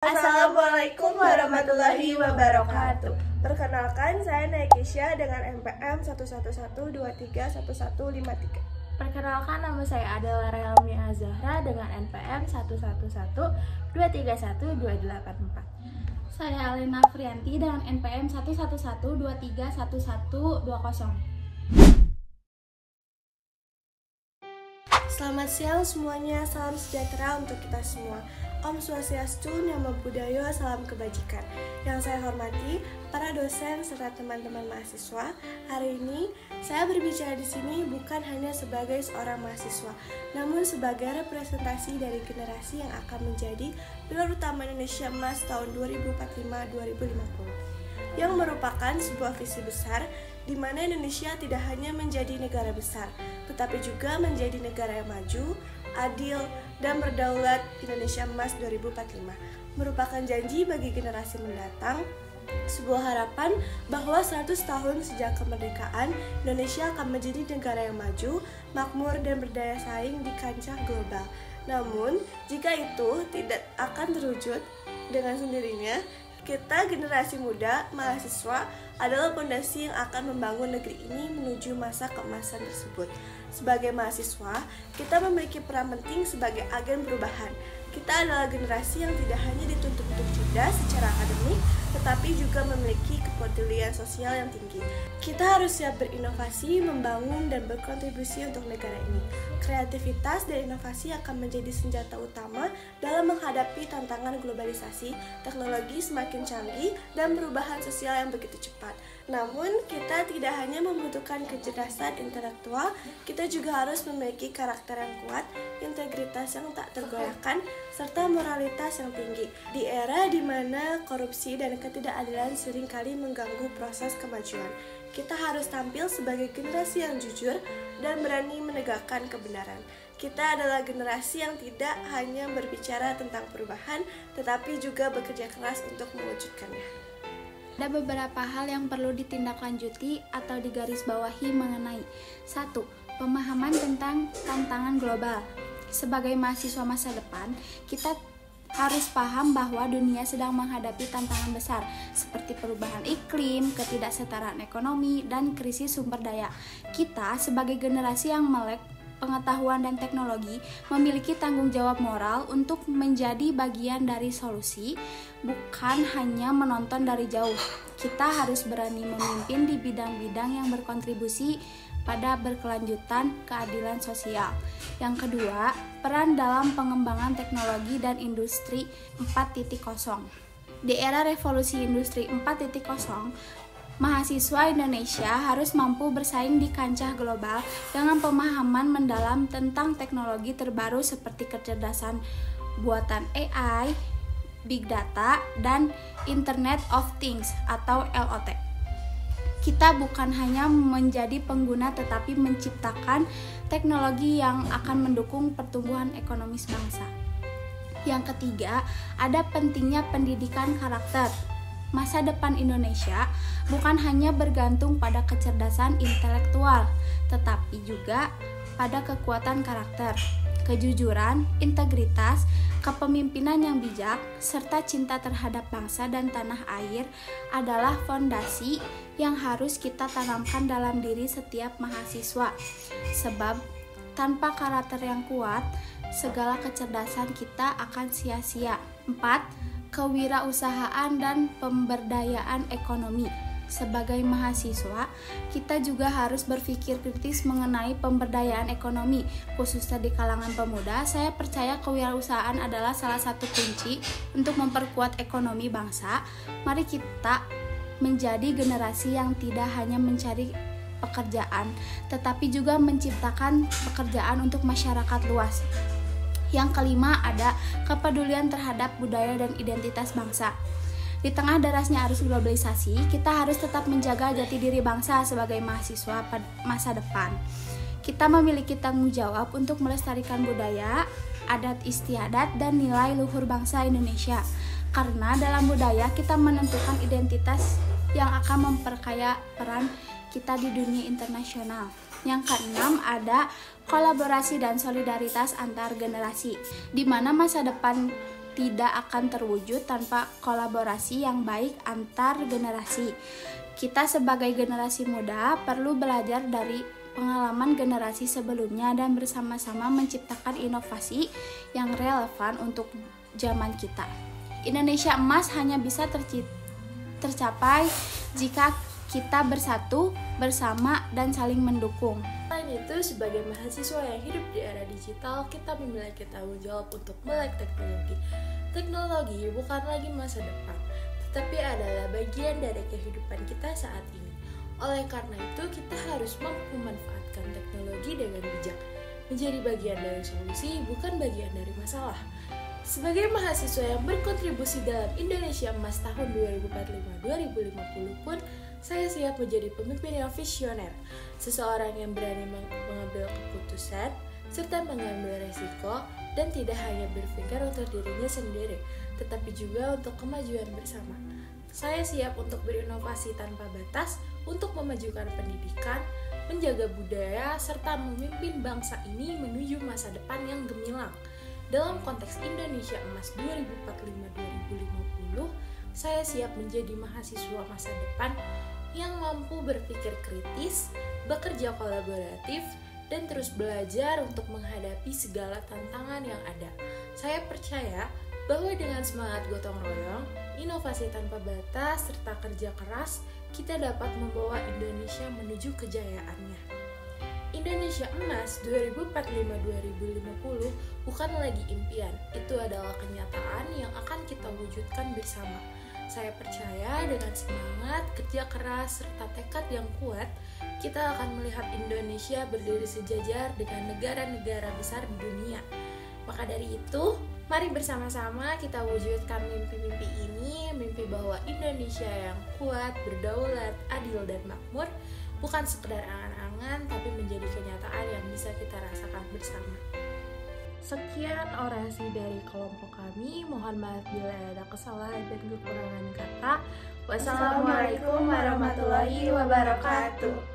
Assalamualaikum warahmatullahi wabarakatuh. Perkenalkan, saya Naikisha dengan NPM 111231153. Perkenalkan, nama saya adalah Relmi Azahra dengan NPM 111231284. Saya Alena Frianti dengan NPM 111231120. Selamat siang semuanya, salam sejahtera untuk kita semua. Om Swastiastu, Namo Buddhaya, salam kebajikan. Yang saya hormati para dosen serta teman-teman mahasiswa. Hari ini saya berbicara di sini bukan hanya sebagai seorang mahasiswa, namun sebagai representasi dari generasi yang akan menjadi pilar utama Indonesia Emas tahun 2045-2050. Yang merupakan sebuah visi besar di mana Indonesia tidak hanya menjadi negara besar, tetapi juga menjadi negara yang maju, adil, dan berdaulat. Indonesia Emas 2045 merupakan janji bagi generasi mendatang, sebuah harapan bahwa 100 tahun sejak kemerdekaan, Indonesia akan menjadi negara yang maju, makmur, dan berdaya saing di kancah global. Namun, jika itu tidak akan terwujud dengan sendirinya, kita generasi muda, mahasiswa, adalah fondasi yang akan membangun negeri ini menuju masa keemasan tersebut. Sebagai mahasiswa, kita memiliki peran penting sebagai agen perubahan. Kita adalah generasi yang tidak hanya dituntut untuk cerdas secara akademik, tetapi juga memiliki kepedulian sosial yang tinggi. Kita harus siap berinovasi, membangun, dan berkontribusi untuk negara ini. Kreativitas dan inovasi akan menjadi senjata utama dalam menghadapi tantangan globalisasi, teknologi semakin canggih, dan perubahan sosial yang begitu cepat. Namun, kita tidak hanya membutuhkan kecerdasan intelektual, kita juga harus memiliki karakter yang kuat, integritas yang tak tergoyahkan, serta moralitas yang tinggi. Di era di mana korupsi dan ketidakadilan seringkali mengganggu proses kemajuan, kita harus tampil sebagai generasi yang jujur dan berani menegakkan kebenaran. Kita adalah generasi yang tidak hanya berbicara tentang perubahan, tetapi juga bekerja keras untuk mewujudkannya. Ada beberapa hal yang perlu ditindaklanjuti atau digarisbawahi mengenai 1. Pemahaman tentang tantangan global. Sebagai mahasiswa masa depan, kita harus paham bahwa dunia sedang menghadapi tantangan besar seperti perubahan iklim, ketidaksetaraan ekonomi, dan krisis sumber daya. Kita sebagai generasi yang melek pengetahuan dan teknologi memiliki tanggung jawab moral untuk menjadi bagian dari solusi, bukan hanya menonton dari jauh. Kita harus berani memimpin di bidang-bidang yang berkontribusi pada berkelanjutan keadilan sosial. Yang kedua, peran dalam pengembangan teknologi dan industri 4.0. Di era revolusi industri 4.0, mahasiswa Indonesia harus mampu bersaing di kancah global dengan pemahaman mendalam tentang teknologi terbaru seperti kecerdasan buatan AI, Big Data, dan Internet of Things atau IoT. Kita bukan hanya menjadi pengguna tetapi menciptakan teknologi yang akan mendukung pertumbuhan ekonomis bangsa. Yang ketiga, ada pentingnya pendidikan karakter. Masa depan Indonesia bukan hanya bergantung pada kecerdasan intelektual, tetapi juga pada kekuatan karakter, kejujuran, integritas, kepemimpinan yang bijak, serta cinta terhadap bangsa dan tanah air adalah fondasi yang harus kita tanamkan dalam diri setiap mahasiswa. Sebab tanpa karakter yang kuat, segala kecerdasan kita akan sia-sia. 4. Kewirausahaan dan pemberdayaan ekonomi. Sebagai mahasiswa, kita juga harus berpikir kritis mengenai pemberdayaan ekonomi, khususnya di kalangan pemuda. Saya percaya kewirausahaan adalah salah satu kunci untuk memperkuat ekonomi bangsa. Mari kita menjadi generasi yang tidak hanya mencari pekerjaan, tetapi juga menciptakan pekerjaan untuk masyarakat luas. Yang kelima, ada kepedulian terhadap budaya dan identitas bangsa. Di tengah derasnya arus globalisasi, kita harus tetap menjaga jati diri bangsa sebagai mahasiswa masa depan. Kita memiliki tanggung jawab untuk melestarikan budaya, adat istiadat, dan nilai luhur bangsa Indonesia. Karena dalam budaya kita menentukan identitas yang akan memperkaya peran kita di dunia internasional. Yang keenam, ada kolaborasi dan solidaritas antar generasi, di mana masa depan tidak akan terwujud tanpa kolaborasi yang baik antar generasi. Kita sebagai generasi muda perlu belajar dari pengalaman generasi sebelumnya dan bersama-sama menciptakan inovasi yang relevan untuk zaman kita. Indonesia emas hanya bisa tercapai jika kita bersatu, bersama, dan saling mendukung. Selain itu, sebagai mahasiswa yang hidup di era digital, kita memiliki tanggung jawab untuk melek teknologi. Teknologi bukan lagi masa depan, tetapi adalah bagian dari kehidupan kita saat ini. Oleh karena itu, kita harus mampu memanfaatkan teknologi dengan bijak, menjadi bagian dari solusi, bukan bagian dari masalah. Sebagai mahasiswa yang berkontribusi dalam Indonesia Emas tahun 2045-2050 pun, saya siap menjadi pemimpin yang visioner, seseorang yang berani mengambil keputusan, serta mengambil resiko, dan tidak hanya berpikir untuk dirinya sendiri, tetapi juga untuk kemajuan bersama. Saya siap untuk berinovasi tanpa batas, untuk memajukan pendidikan, menjaga budaya, serta memimpin bangsa ini menuju masa depan yang gemilang. Dalam konteks Indonesia Emas 2045-2050, saya siap menjadi mahasiswa masa depan yang mampu berpikir kritis, bekerja kolaboratif, dan terus belajar untuk menghadapi segala tantangan yang ada. Saya percaya bahwa dengan semangat gotong royong, inovasi tanpa batas, serta kerja keras, kita dapat membawa Indonesia menuju kejayaannya. Indonesia Emas 2045-2050 bukan lagi impian, itu adalah kenyataan yang akan kita wujudkan bersama. Saya percaya dengan semangat, kerja keras, serta tekad yang kuat, kita akan melihat Indonesia berdiri sejajar dengan negara-negara besar di dunia. Maka dari itu, mari bersama-sama kita wujudkan mimpi-mimpi ini, mimpi bahwa Indonesia yang kuat, berdaulat, adil, dan makmur, bukan sekedar angan-angan, tapi menjadi kenyataan yang bisa kita rasakan bersama. Sekian orasi dari kelompok kami. Mohon maaf bila ada kesalahan dan kekurangan kata. Wassalamualaikum warahmatullahi wabarakatuh.